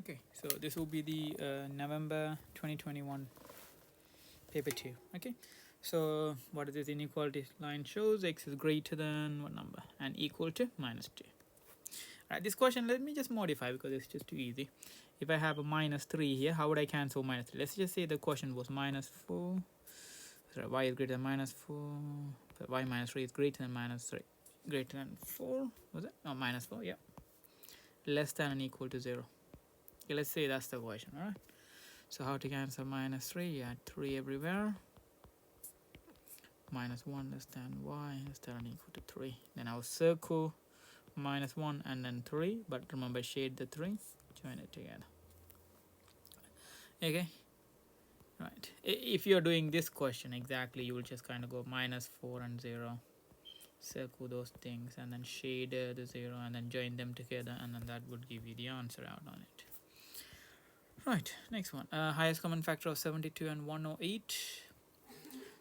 Okay, so this will be the November 2021 paper 2. Okay, so what is this inequality line shows? X is greater than what number? And equal to -2. Alright, this question let me just modify because it's just too easy. If I have a -3 here, how would I cancel -3? Let's just say the question was -4. Sorry, y is greater than -4, but y -3 is greater than -3. Greater than 4, was it? No, -4, yeah. Less than and equal to 0. Okay, let's say that's the question, alright? So how to cancel -3? You add 3 everywhere. -1 less than y less than or equal to 3. Then I'll circle -1 and then 3, but remember shade the 3, join it together. Okay, right. If you're doing this question exactly, you will just kind of go -4 and 0, circle those things, and then shade the 0, and then join them together, and then that would give you the answer out on it. Right, next one. Highest common factor of 72 and 108.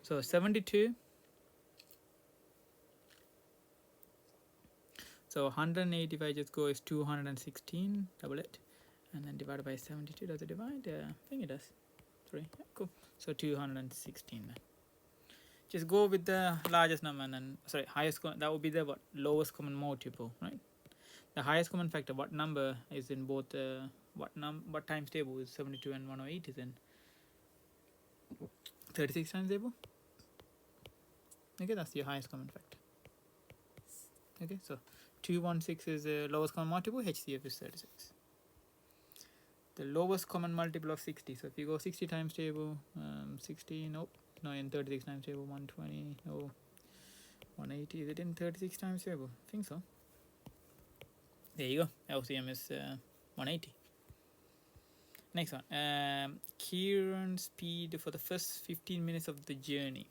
So 72. So 108, if I just go, is 216, double it, and then divided by 72. Does it divide? I think it does. 3. Yeah, cool. So 216 then. Just go with the largest number and then, sorry, highest, that would be the what? Lowest common multiple, right? The highest common factor, what number is in both, what times table is 72 and 108 is in 36 times table? Okay, that's the highest common factor. Okay, so 216 is the lowest common multiple, HCF is 36. The lowest common multiple of 60, so if you go 60 times table, 60, nope, no, in 36 times table, 120, no, 180, is it in 36 times table? I think so. There you go, LCM is 180. Next one, Kieran's speed for the first 15 minutes of the journey.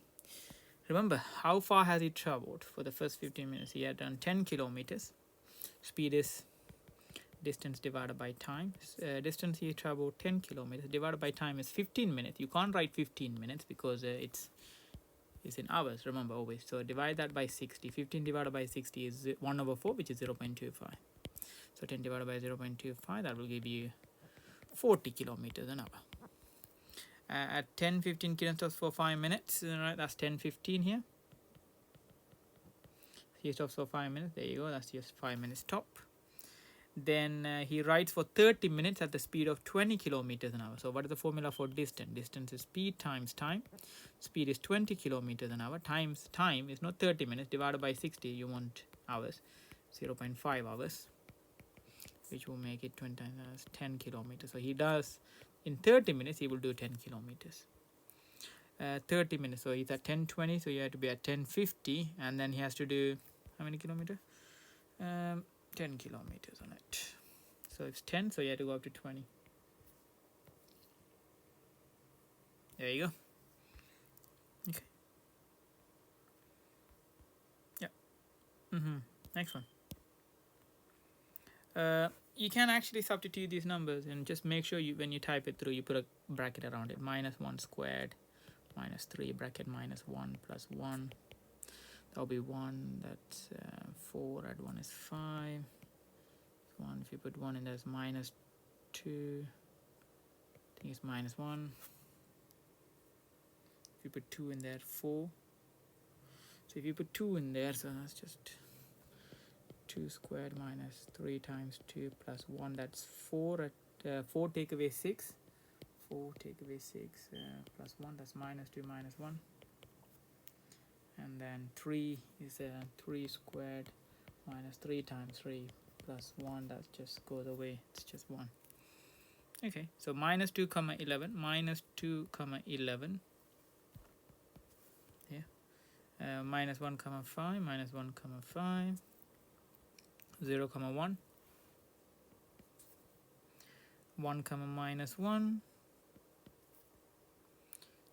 Remember, how far has he traveled for the first 15 minutes? He had done 10 kilometers. Speed is distance divided by time. Distance he traveled 10 kilometers divided by time is 15 minutes. You can't write 15 minutes because it's in hours, remember always. So divide that by 60. 15 divided by 60 is 1/4, which is 0.25. So 10 divided by 0.25, that will give you 40 kilometers an hour. At 10-15 kilometers for 5 minutes, right? That's 10-15 here. He stops for 5 minutes. There you go. That's just 5 minutes stop. Then he rides for 30 minutes at the speed of 20 kilometers an hour. So what is the formula for distance? Distance is speed times time. Speed is 20 kilometers an hour times time is not 30 minutes divided by 60. You want hours, 0.5 hours, which will make it 20 times 10 kilometers. So he does in 30 minutes. He will do 10 kilometers. 30 minutes. So he's at 10:20. So you have to be at 10:50, and then he has to do how many kilometers? 10 kilometers on it. So it's 10, so you have to go up to 20. There you go. Okay. Yeah. Next one. You can actually substitute these numbers and just make sure you, when you type it through, you put a bracket around it. -1 squared, -3 bracket -1 plus 1. That'll be 1. That's 4. Add 1 is 5. 1. If you put 1 in there, it's -2. I think it's -1. If you put 2 in there, 4. So if you put 2 in there, so that's just 2 squared minus 3 times 2 plus 1. That's 4. At 4 take away 6. 4 take away 6 plus 1. That's -2 minus 1. And then 3 is 3 squared minus 3 times 3 plus 1. That just goes away. It's just 1. Okay, so -2 comma 11, -2 comma 11. Yeah. -1 comma 5, -1 comma 5. 0 comma 1. 1 comma -1.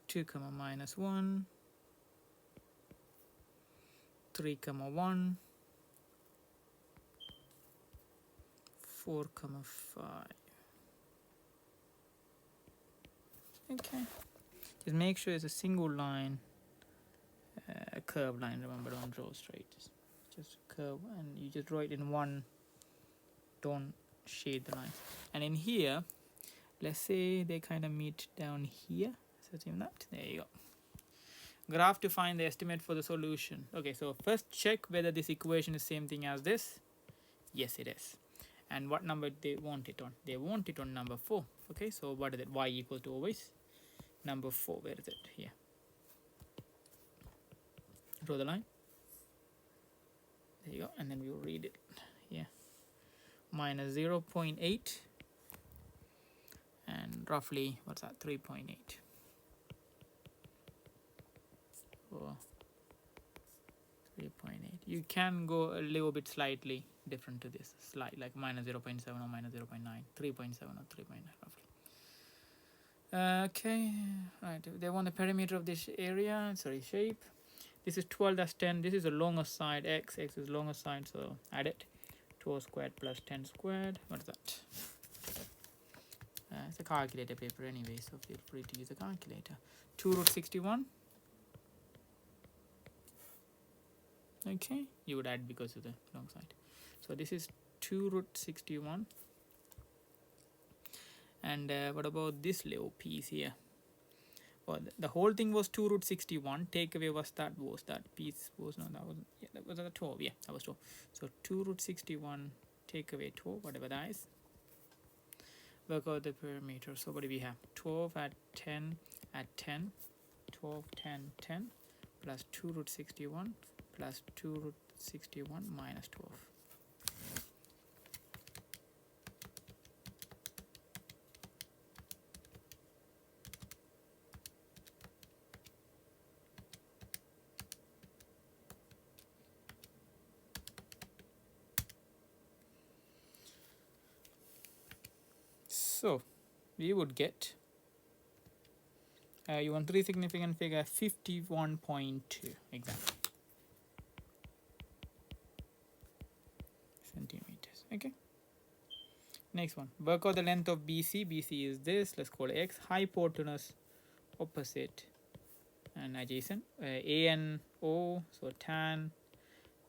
2 comma -1. 3 comma 1. 4 comma 5. Okay, just make sure it's a single line, a curved line. Remember, don't draw straight, just curve, and you just draw it in one. Don't shade the lines. And in here, let's say they kind of meet down here. So assume that. There you go. Graph to find the estimate for the solution. Okay, so first check whether this equation is same thing as this. Yes, it is. And what number they want it on? They want it on number 4. Okay, so what is it? Y equal to always number 4. Where is it? Here. Draw the line. There you go. And then we'll read it here. Minus 0.8 and roughly, what's that? 3.8. Or 3.8. You can go a little bit slightly different to this, slight like minus 0.7 or minus 0.9, 3.7 or 3.9 roughly. Okay, right. They want the perimeter of this area. Sorry, shape. This is 12, that's 10. This is the longer side. X is longer side, so add it. 12 squared plus 10 squared. What is that? It's a calculator paper anyway, so feel free to use a calculator. 2 root 61. Okay, you would add because of the long side. So this is 2 root 61. And what about this little piece here? Well, the whole thing was 2 root 61. Take away was that piece was, no, that was, yeah, that was a 12. Yeah, that was 12. So 2 root 61, take away 12, whatever that is. Work out the perimeter. So what do we have? 12 at 10 at 10. 12, 10, 10 plus 2 root 61 plus 2 root 61 minus 12. So we would get, you want 3 significant figure, 51.2 exactly centimeters. Okay. Next one, work out the length of BC. BC is this, let's call it X. Hypotenuse, opposite and adjacent. A and O, so tan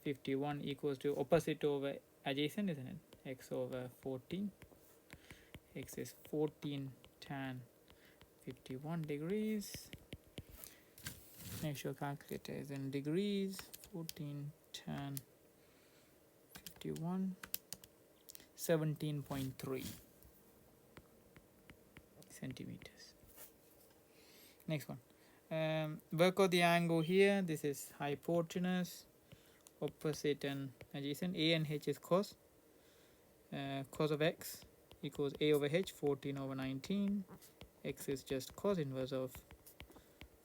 51 equals to opposite over adjacent, isn't it? X over 14. X is 14 tan 51 degrees. Make sure calculator is in degrees. 14 tan 51, 17.3 centimeters. Next one, work out the angle here. This is hypotenuse, opposite and adjacent. A and H is cos. Cos of X equals A over H, 14 over 19. X is just cos inverse of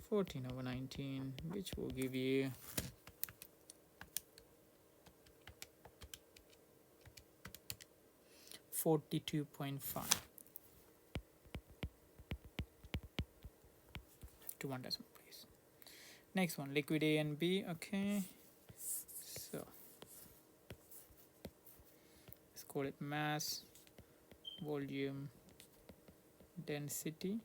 14 over 19, which will give you 42.5 to 1 decimal place. Next one, liquid A and B. Okay, so let's call it mass, volume, density.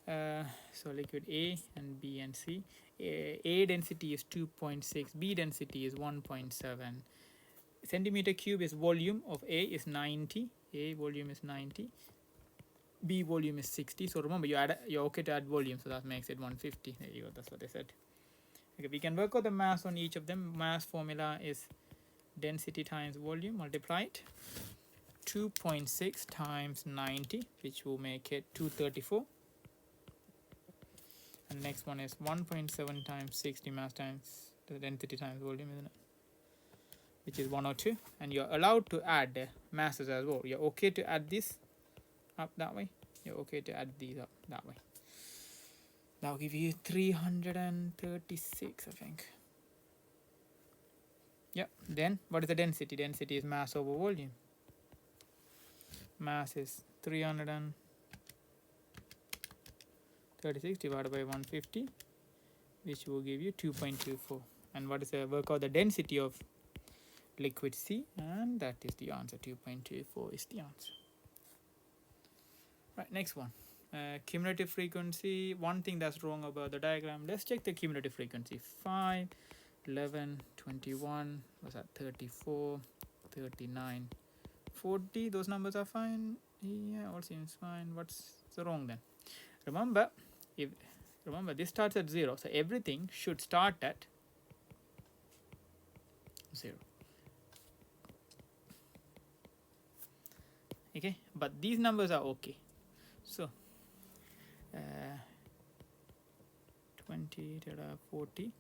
So liquid A and B and C. A density is 2.6, B density is 1.7. Centimeter cube is volume of A is 90. A volume is 90. B volume is 60. So remember, you're okay to add volume, so that makes it 150. There you go. That's what they said. Okay, we can work out the mass on each of them. Mass formula is density times volume multiplied. 2.6 times 90, which will make it 234. And next one is 1.7 times 60 mass times the density times volume, isn't it? Which is 102. And you're allowed to add masses as well. You're okay to add this up that way. You're okay to add these up that way. That'll give you 336, I think. Yep. Then what is the density? Density is mass over volume. Mass is 336 divided by 150, which will give you 2.24. And what is the work out the density of liquid C? And that is the answer. 2.24 is the answer. Right, next one. Cumulative frequency. One thing that's wrong about the diagram. Let's check the cumulative frequency. 5, 11, 21, what's that? 34, 39, 40, those numbers are fine. Yeah, all seems fine. What's the wrong then? Remember, remember this starts at 0, so everything should start at 0. Okay, but these numbers are okay. So 20 40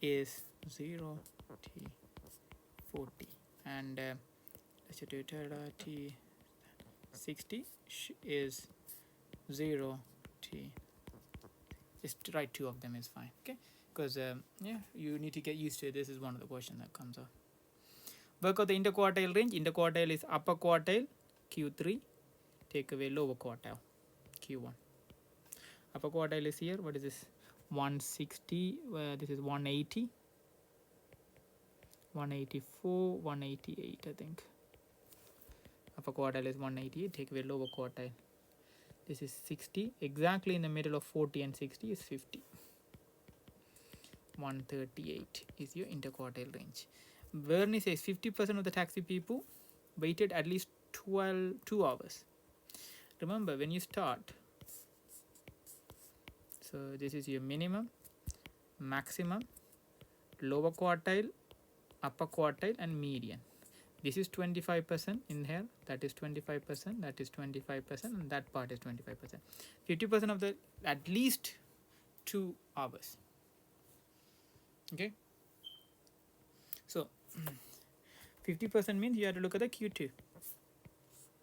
is 0 t 40, and let's do t 60 is 0 t. Just write two of them is fine. Okay, because yeah, you need to get used to it. This is one of the questions that comes up. Work out the interquartile range. Interquartile is upper quartile Q3, take away lower quartile Q1. Upper quartile is here. What is this? 160. This is 180, 184, 188. I think upper quartile is 188. Take away lower quartile. This is 60. Exactly in the middle of 40 and 60 is 50. 138 is your interquartile range. Bernie says 50% of the taxi people waited at least 2 hours. Remember, when you start, so this is your minimum, maximum, lower quartile, upper quartile, and median. This is 25% in here, that is 25%, that is 25%, and that part is 25%. 50% of the at least 2 hours. Okay, so 50% means you have to look at the Q2,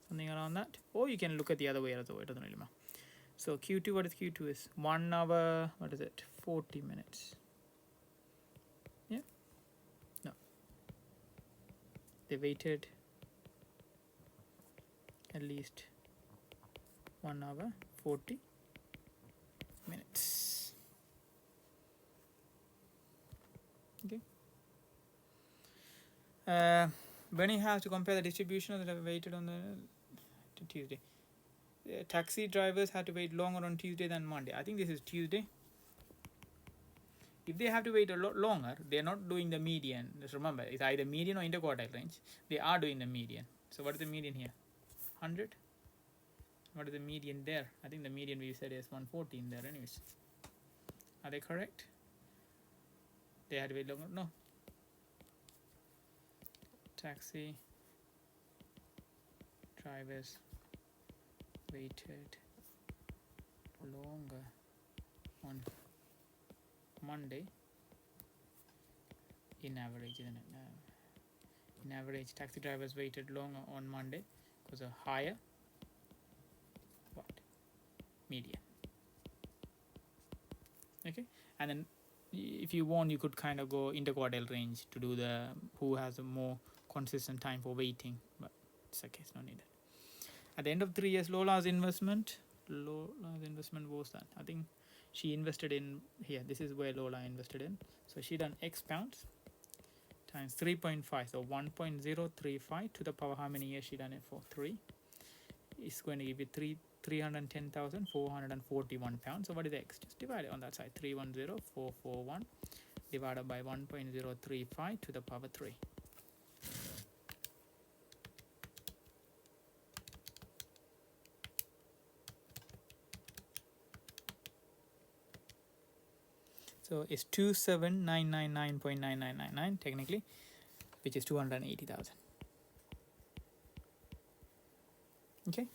something around that, or you can look at the other way, it doesn't really matter. So Q2, what is Q2 is 1 hour, what is it, 40 minutes. Yeah, no, they waited at least 1 hour 40 minutes. Okay, when you have to compare the distribution that have waited on the Tuesday, taxi drivers had to wait longer on Tuesday than Monday. I think this is Tuesday. If they have to wait a lot longer, they are not doing the median. Just remember, it's either median or interquartile range. They are doing the median. So what is the median here? 100. What is the median there? I think the median we said is 114 there anyways. Are they correct? They had to wait longer? No. Taxi drivers waited longer on Monday in average, isn't it? In average, taxi drivers waited longer on Monday because of higher what? Median. Okay, and then if you want, you could kind of go interquartile range to do the who has a more consistent time for waiting, but it's okay, it's no need. At the end of 3 years, Lola's investment was that, I think she invested in here, this is where Lola invested in, so she done X pounds times 3.5, so 1.035 to the power how many years she done it for? 3. It's going to give you 310,441 pounds. So what is X? Just divide it on that side, 310,441 divided by 1.035 to the power 3. So it's 27,999.9999 technically, which is 280,000. Okay,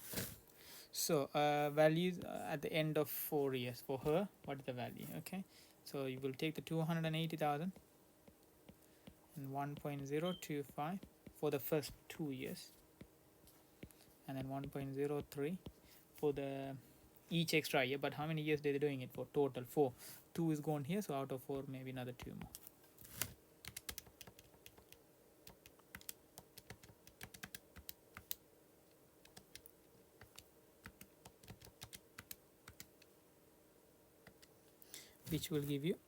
so values at the end of 4 years for her, what is the value? Okay, so you will take the 280,000 and 1.025 for the first 2 years, and then 1.03 for the each extra year. But how many years they're doing it for? Total 4. 2 is gone here, so out of 4 maybe another 2 more. Which will give you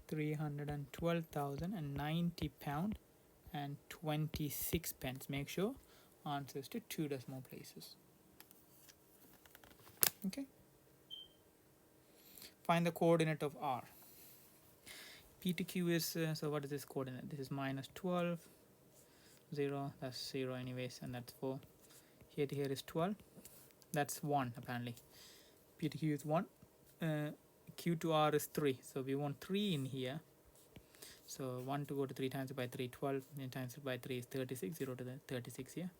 312,090 pound and 26 pence. Make sure answers to 2 decimal places. Okay, find the coordinate of R. P to Q is so what is this coordinate? This is -12, 0, that's 0 anyways, and that's 4. Here to here is 12, that's 1 apparently. P to Q is 1, Q to R is 3, so we want 3 in here. So 1 to go to 3 times it by 3, 12, and times it by 3 is 36, 0 to the 36 here.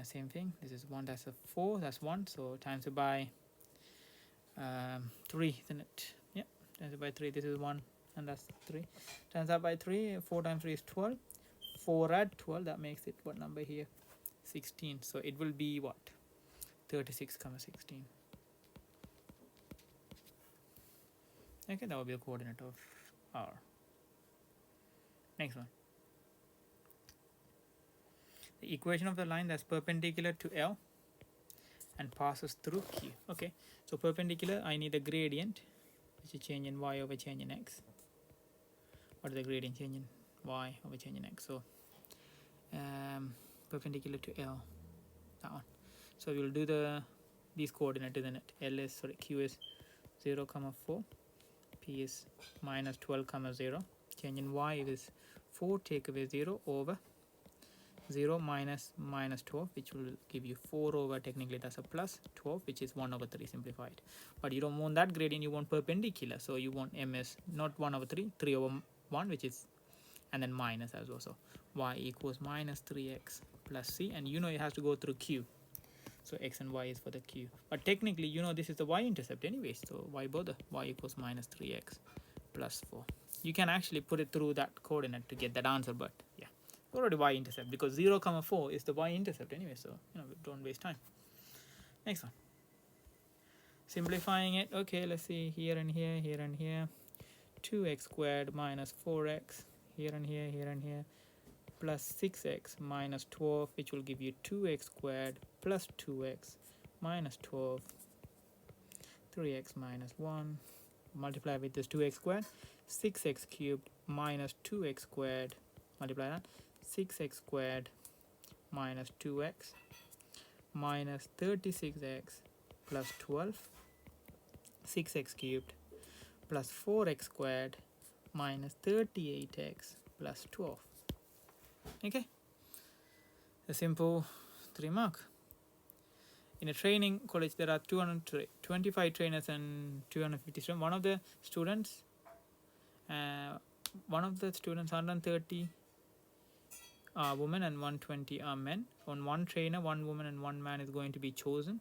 Same thing, this is 1, that's a 4, that's 1, so times it by 3, isn't it? Yeah, times it by 3, this is 1, and that's 3. Times that by 3, 4 times 3 is 12. 4 add 12, that makes it what number here? 16. So it will be what? 36, 16. Okay, that will be the coordinate of R. Next one. The equation of the line that's perpendicular to L and passes through Q. Okay, so perpendicular, I need the gradient, which is change in y over change in x. What is the gradient? Change in y over change in x. So perpendicular to L, that one. So we'll do these coordinates, isn't it? Q is 0, 4. P is minus 12, 0. Change in y is 4 take away 0 over 0 minus 12, which will give you 4 over, technically that's a plus 12, which is 1 over 3 simplified. But you don't want that gradient, you want perpendicular. So you want m is not 1 over 3, 3 over 1, which is, and then minus as well. So y equals minus 3x plus c, and you know it has to go through q. So x and y is for the q. But technically, you know this is the y-intercept anyways. So why bother? Y equals minus 3x plus 4. You can actually put it through that coordinate to get that answer, but yeah, already y-intercept, because 0, 4 is the y-intercept anyway. So don't waste time. Next one. Simplifying it. Okay, let's see, here and here, here and here. 2x squared minus 4x, here and here, here and here, plus 6x minus 12, which will give you 2x squared plus 2x minus 12, 3x minus 1, multiply with this 2x squared, 6x cubed minus 2x squared, multiply that, 6x squared minus 2x minus 36x plus 12, 6x cubed plus 4x squared minus 38x plus 12. Okay, a simple 3 mark. In a training college, there are 225 trainers and 250 students. One of the students, 130 are women and 120 are men. On one trainer, 1 woman and 1 man is going to be chosen.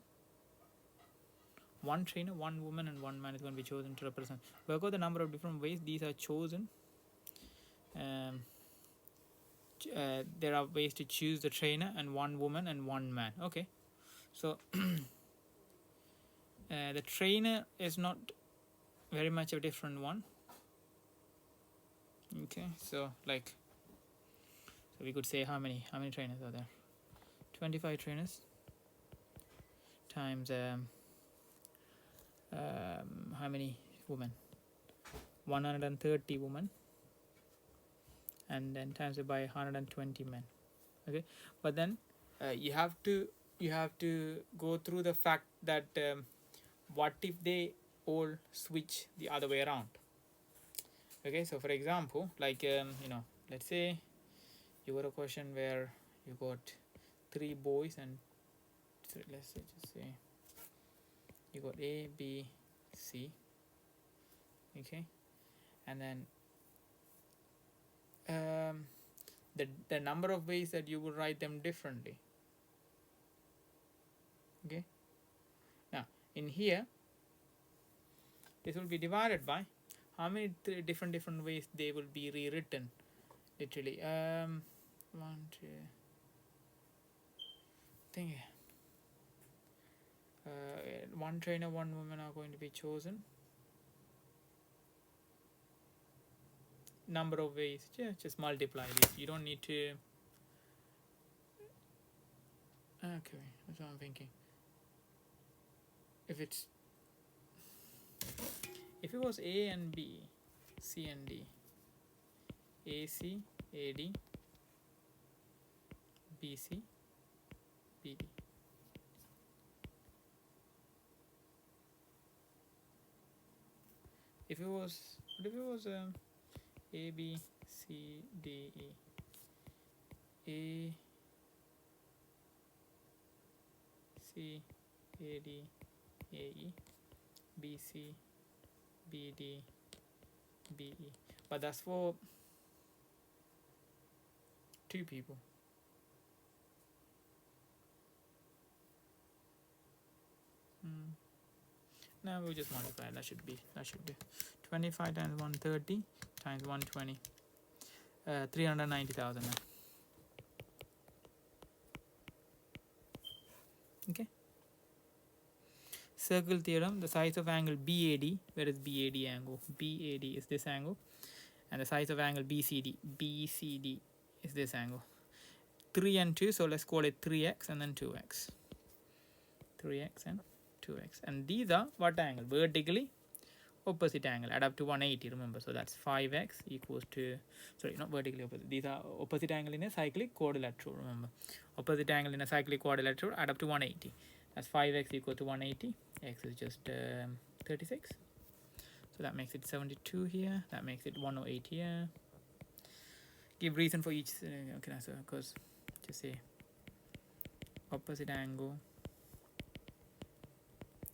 One trainer, 1 woman and 1 man is going to be chosen to represent. Work out the number of different ways these are chosen. There are ways to choose the trainer and 1 woman and 1 man. Okay, so the trainer is not very much a different one. Okay, so we could say how many trainers are there? 25 trainers times how many women? 130 women, and then times it by 120 men. Okay, but then you have to go through the fact that what if they all switch the other way around? Okay, so for example, let's say you got a question where you got 3 boys and let's say just say you got A, B, C. Okay, and then the number of ways that you will write them differently. Okay, now in here this will be divided by how many different ways they will be rewritten literally. 1, 2, think 1 trainer, 1 woman are going to be chosen. Number of ways, just multiply this. You don't need to. Okay, that's what I'm thinking. If it was A and B, C and D, AC, AD, BC, BD. If it was A, B, C, D, E, A C AD AE BC BD BE, but that's for 2 people. Now we'll just multiply. That should be 25 times 130 times 120, 390,000 now. Okay. Circle theorem, the size of angle BAD, where is BAD angle? BAD is this angle, and the size of angle BCD is this angle. 3 and 2, so let's call it 3x and then 2x. 3x and 2x, and these are what angle? Vertically opposite angle, add up to 180, remember. So that's 5x equals to, sorry, not vertically opposite, these are opposite angle in a cyclic quadrilateral, remember. Opposite angle in a cyclic quadrilateral, add up to 180. That's 5x equal to 180. X is just 36. So that makes it 72 here. That makes it 108 here. Give reason for each, okay, so because just say opposite angle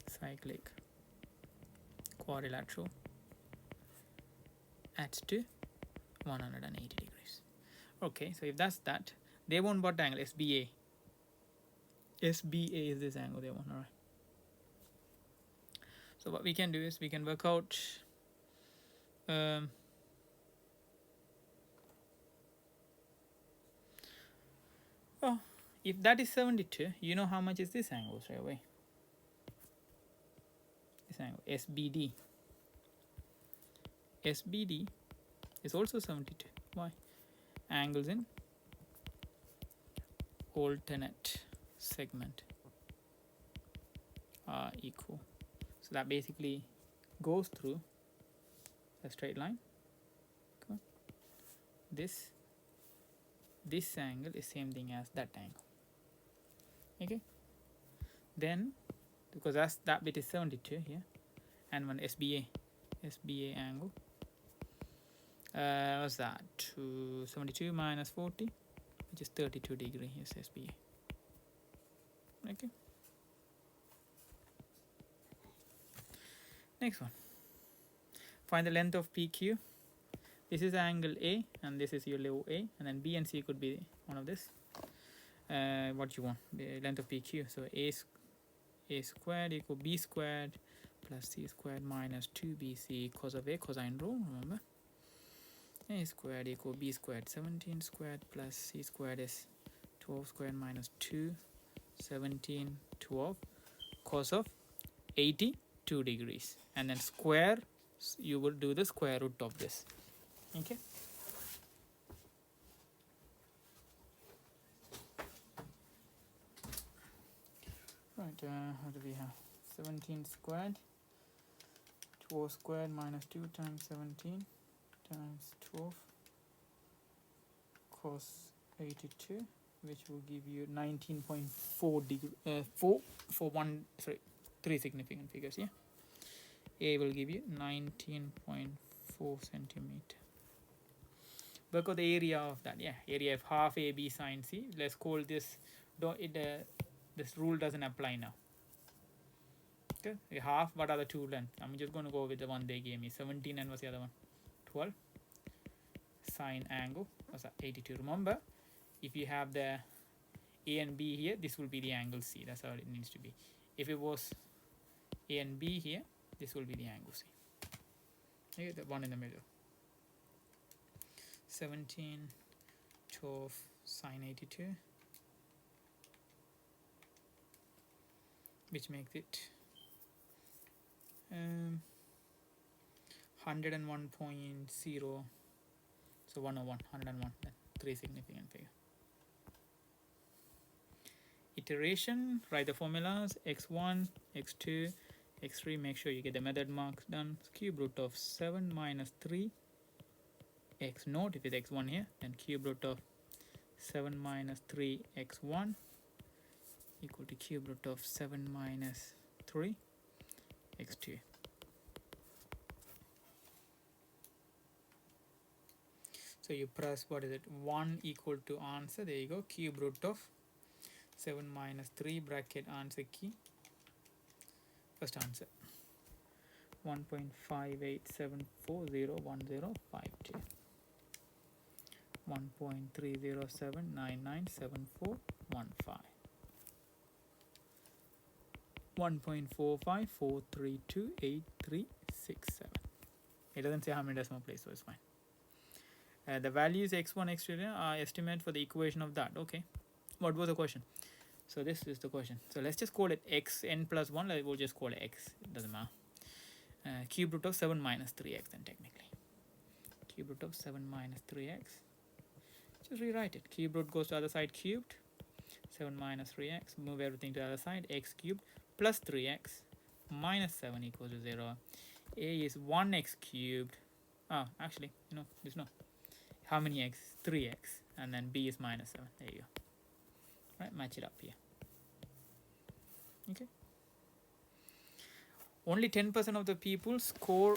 cyclic quadrilateral adds to 180 degrees. Okay, so if that's that, they want what angle? SBA. SBA is this angle they want, alright. So what we can do is we can work out oh, if that is 72, you know how much is this angle straight away. This angle, SBD. SBD is also 72. Why? Angles in alternate segment are equal. So that basically goes through a straight line. Cool. This angle is same thing as that angle. Okay. Then because that bit is 72 here, and one SBA angle. What's that? 72 minus 40, which is 32 degree. Yes, SBA. Okay. Next one. Find the length of PQ. This is angle A, and this is your low A, and then B and C could be one of this. What you want? The length of PQ. So A squared equal B squared plus C squared minus 2BC cos of A, cosine rule, remember. A squared equal B squared 17 squared plus C squared is 12 squared minus 2, 17, 12 cos of 82 degrees. And then square, you will do the square root of this. Okay. Right, what do we have? 17 squared, 12 squared minus 2 times 17 times 12 cos 82, which will give you 19.4 degree, 3 significant figures, yeah. A will give you 19.4 centimeter. Work out the area of that, yeah. Area of half AB sine C. Let's call this, this rule doesn't apply now. Okay, half, what are the two lengths? I'm just going to go with the one they gave me. 17 and what's the other one? 12. Sine angle, what's that? 82. Remember, if you have the A and B here, this will be the angle C. That's how it needs to be. If it was A and B here, this will be the angle C. Okay, the one in the middle. 17, 12, sine 82. Which makes it 101.0, so 101, 3 significant figure. Iteration, write the formulas, x1, x2, x3, make sure you get the method marks done. Cube root of 7 minus 3 x naught, if it's x1 here, then cube root of 7 minus 3 x1 equal to cube root of 7 minus 3 x2. So you press, what is it, 1 equal to answer, there you go, cube root of 7 minus 3 bracket answer key, first answer 1.5874101052, 1.307997415, 1.454328367. It doesn't say how many decimal places, so it's fine. The values x1 x2 are estimate for the equation of that. Okay, what was the question? So this is the question. So let's just call it xn plus 1. We'll just call it x, it doesn't matter. Cube root of 7 minus 3x then technically. Cube root of 7 minus 3x. Just rewrite it. Cube root goes to the other side, cubed. 7 minus 3x. Move everything to the other side. X cubed plus 3x minus 7 equals to 0. A is 1x cubed. Oh, actually, there's no. How many x? 3x. And then b is minus 7. There you go. Right, match it up here. Okay. Only 10% of the people score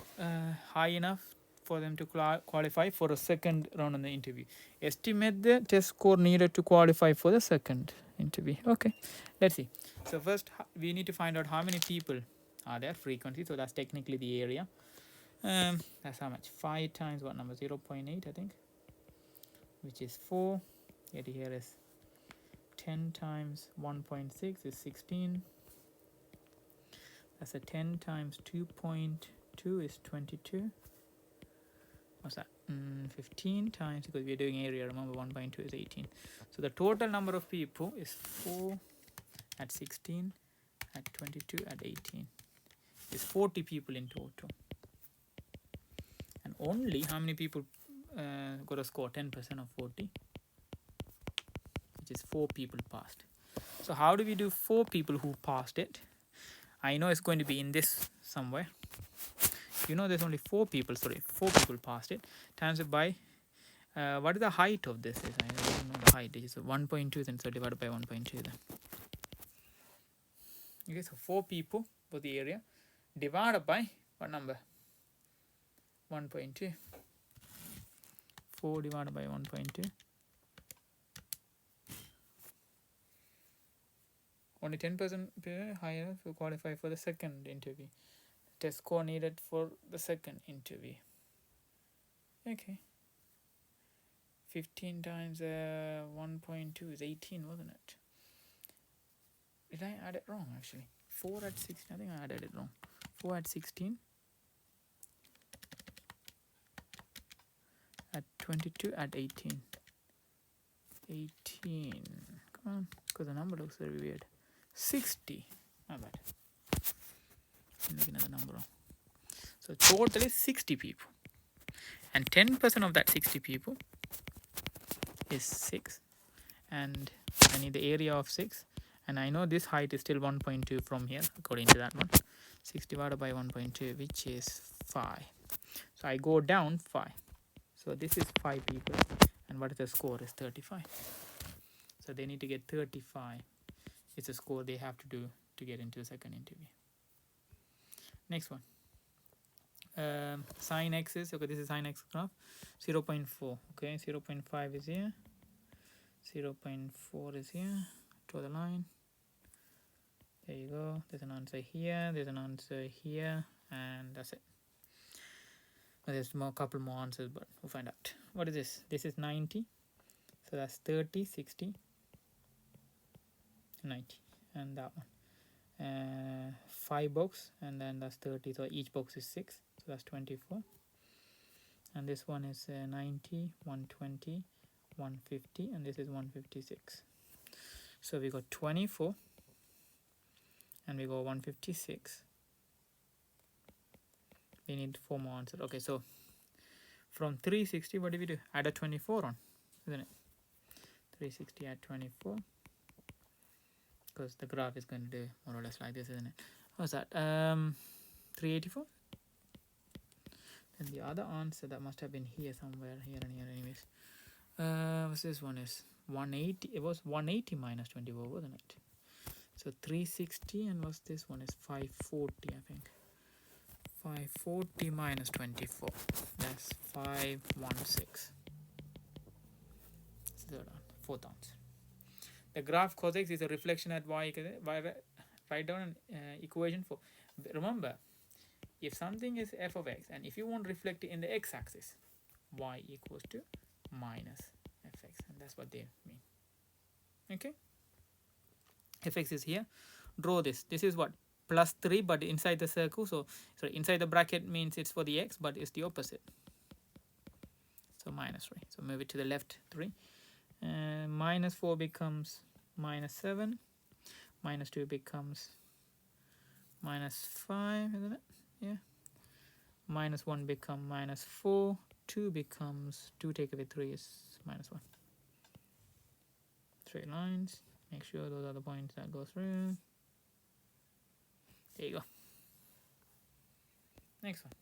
high enough for them to qualify for a second round on the interview. Estimate the test score needed to qualify for the second interview. Okay, let's see. So first we need to find out how many people are there, frequency. So that's technically the area. That's how much? 5 times what number? 0.8 I think, which is 4. Here is 10 times 1.6 is 16. That's a 10 times 2.2 is 22. What's that? 15 times, because we're doing area, remember 1.2 is 18. So the total number of people is 4 at 16, at 22, at 18. It's 40 people in total. And only how many people got a score? 10% of 40, which is 4 people passed. So how do we do 4 people who passed it? I know it's going to be in this somewhere. There's only 4 people passed it. Times it by, what is the height of this? I don't know the height. It is 1.2, then so divided by 1.2 then. Okay, so 4 people for the area divided by what number? 1.2. 4 divided by 1.2. Only 10% higher to qualify for the second interview. Test score needed for the second interview. Okay. 15 times 1.2 is 18, wasn't it? Did I add it wrong actually? 4 at 16. I think I added it wrong. 4 at 16. At 22 at 18. 18. Come on, because the number looks very weird. 60. My bad. I'm making another number wrong. So totally 60 people. And 10% of that 60 people is 6. And I need the area of 6. And I know this height is still 1.2 from here, according to that one. 6 divided by 1.2, which is 5. So I go down 5. So this is 5 people. And what is the score? Is 35. So they need to get 35. It's a score they have to do to get into the second interview. Next one. Sine x is, okay, this is sine x graph. 0.4. Okay, 0.5 is here. 0.4 is here. Draw the line. There you go. There's an answer here. There's an answer here. And that's it. There's a couple more answers, but we'll find out. What is this? This is 90. So that's 30, 60, 90. And that one. 5 box, and then that's 30. So each box is 6. So that's 24. And this one is 90, 120, 150, and this is 156. So we got 24. And we go 156. We need 4 more answers. Okay, so from 360, what do we do? Add a 24 on, isn't it? 360 add 24. Because the graph is going to do more or less like this, isn't it? What's that? 384. And the other answer that must have been here somewhere, here and here, anyways. What's this one is 180. It was 180 minus 24, wasn't it? So 360, and what's this one is 540, I think. 540 minus 24. That's 516. 4th ounce. The graph cos x is a reflection at y. Write down an equation for. Remember, if something is f of x and if you want to reflect it in the x-axis, y equals to minus fx, and that's what they mean. Okay, fx is here. Draw this. This is what? Plus 3, but inside the circle. So sorry, inside the bracket means it's for the x, but it's the opposite. So minus 3. So move it to the left 3. Minus 4 becomes minus 7. Minus 2 becomes minus 5, isn't it? Yeah. Minus 1 becomes minus 4. 2 becomes 2 take away 3 is minus 1. Straight lines. Make sure those are the points that go through. There you go. Next one.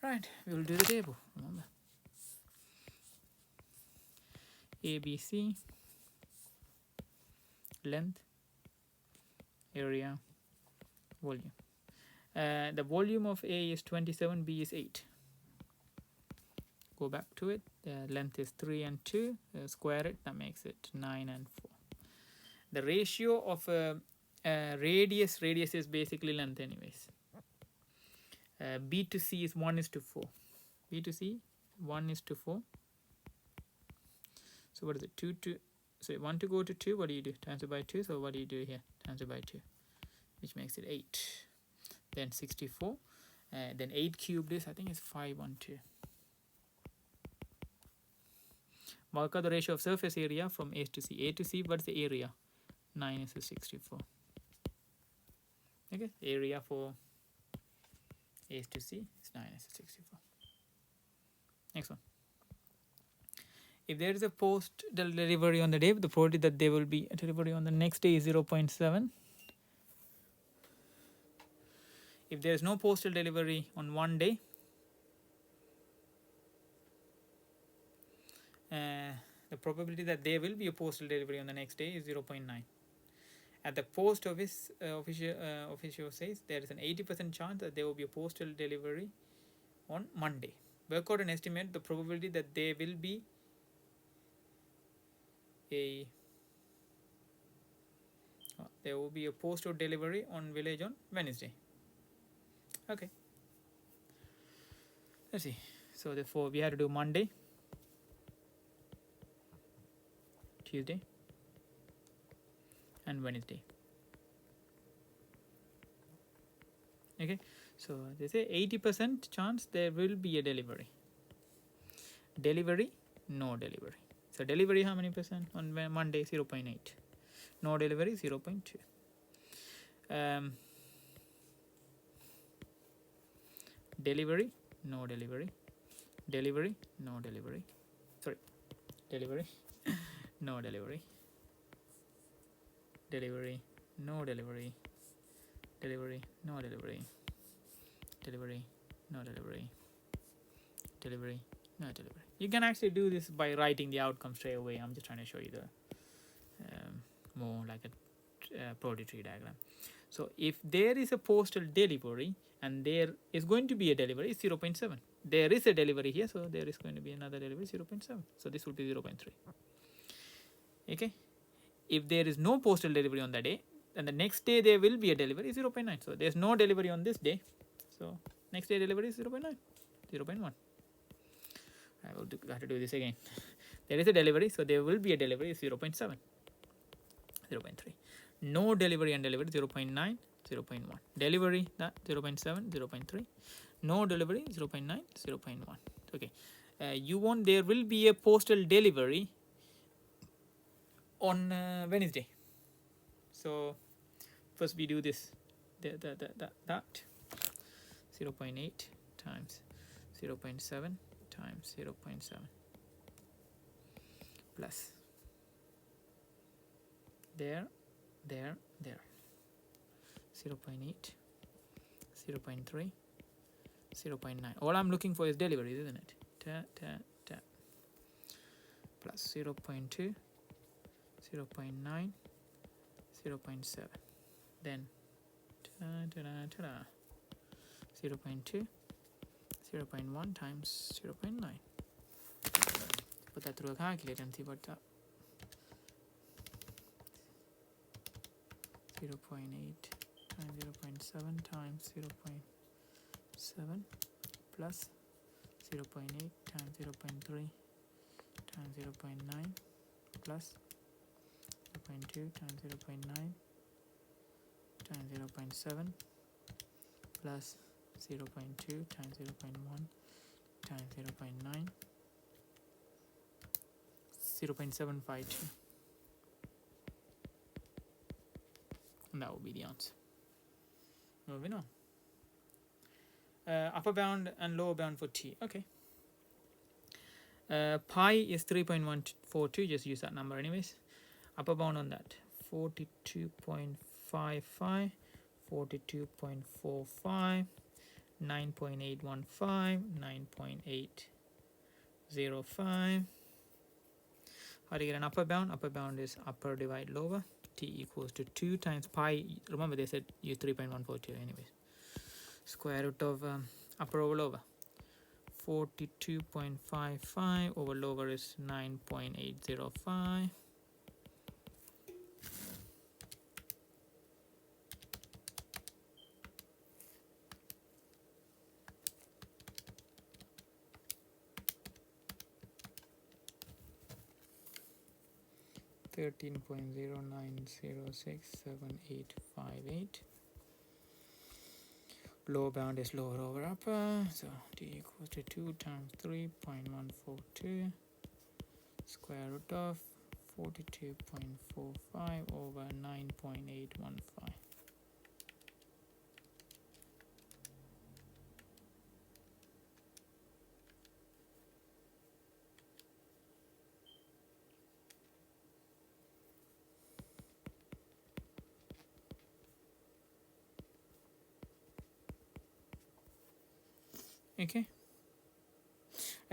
Right, we will do the table. Remember, ABC, length, area, volume. The volume of A is 27, B is 8. Go back to it. The length is 3 and 2. Square it, that makes it 9 and 4. The ratio of radius is basically length anyways. B to C is 1:4. B to C 1:4. So what is it? 2 to, so 1 to go to 2, what do you do? Times it by 2. So what do you do here? Times it by 2, which makes it 8. Then 64. Then 8 cubed is, I think it's 512. Work out the ratio of surface area from A to C. A to C, what's the area? 9:64. Okay, area for A to C is 9:64. Next one. If there is a post delivery on the day, the probability that there will be a delivery on the next day is 0.7. If there is no postal delivery on one day, the probability that there will be a postal delivery on the next day is 0.9. At the post office, official says there is an 80% chance that there will be a postal delivery on Monday. Work out and estimate the probability that there will be a postal delivery on village on Wednesday. Okay. Let's see. So therefore we have to do Monday, Tuesday, and Wednesday. Okay, so they say 80% chance there will be a delivery. Delivery, no delivery. So delivery how many percent? On Monday 0.8. No delivery 0.2. Delivery, no delivery. Delivery, no delivery. Sorry, delivery, no delivery. Delivery, no delivery. Delivery, no delivery. Delivery, no delivery. Delivery, no delivery. You can actually do this by writing the outcome straight away. I'm just trying to show you the more like a probability tree diagram. So if there is a postal delivery and there is going to be a delivery, it's 0.7. There is a delivery here, so there is going to be another delivery, 0.7. So this will be 0.3. Okay. If there is no postal delivery on that day, and the next day there will be a delivery, 0.9. So there's no delivery on this day. So next day delivery is 0.9, 0.1. I will have to do this again. There is a delivery, so there will be a delivery, 0.7, 0.3. No delivery and delivery, 0.9, 0.1. Delivery, that 0.7, 0.3. No delivery, 0.9, 0.1. Okay. You want there will be a postal delivery on Wednesday. So first we do this. That 0.8 times 0.7 times 0.7 plus there 0.8, 0.3, 0.9. All I'm looking for is deliveries, isn't it? Plus 0.2, 0.9, 0.7. Then 0.2, 0.1 times 0.9. put that through a calculator and see what's up. 0.8 times 0.7 times 0.7 plus 0.8 times 0.3 times 0.9 plus 0.2 times 0.9 times 0.7 plus 0.2 times 0.1 times 0.9, 0.752. And that will be the answer. Moving on. Upper bound and lower bound for t. Okay. Pi is 3.142. Just use that number anyways. Upper bound on that 42.55, 42.45, 9.815, 9.805. How to get an upper bound? Upper bound is upper divide lower. T equals to 2 times pi. Remember they said use 3.142 anyways. Square root of upper over lower. 42.55 over lower is 9.805. (13.09067858). Lower bound is lower over upper, so t equals to 2 times 3.142 square root of 42.45 over 9.815. Okay,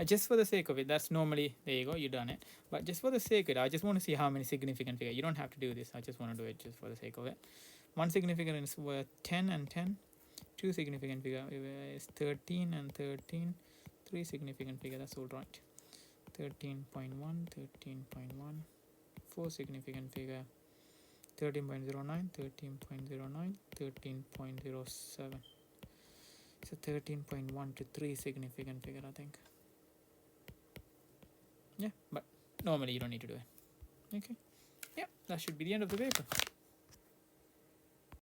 just for the sake of it, that's normally, there you go, you done it. But just for the sake of it, I just want to see how many significant figures. You don't have to do this, I just want to do it just for the sake of it. One significant is worth 10 and 10. Two significant figure is 13 and 13. Three significant figure, that's all right. 13.1, 13.1. Four significant figure, 13.09, 13.09, 13.07. So 13.1 to 3 significant figure, I think. Yeah, but normally you don't need to do it. Okay. Yeah, that should be the end of the paper.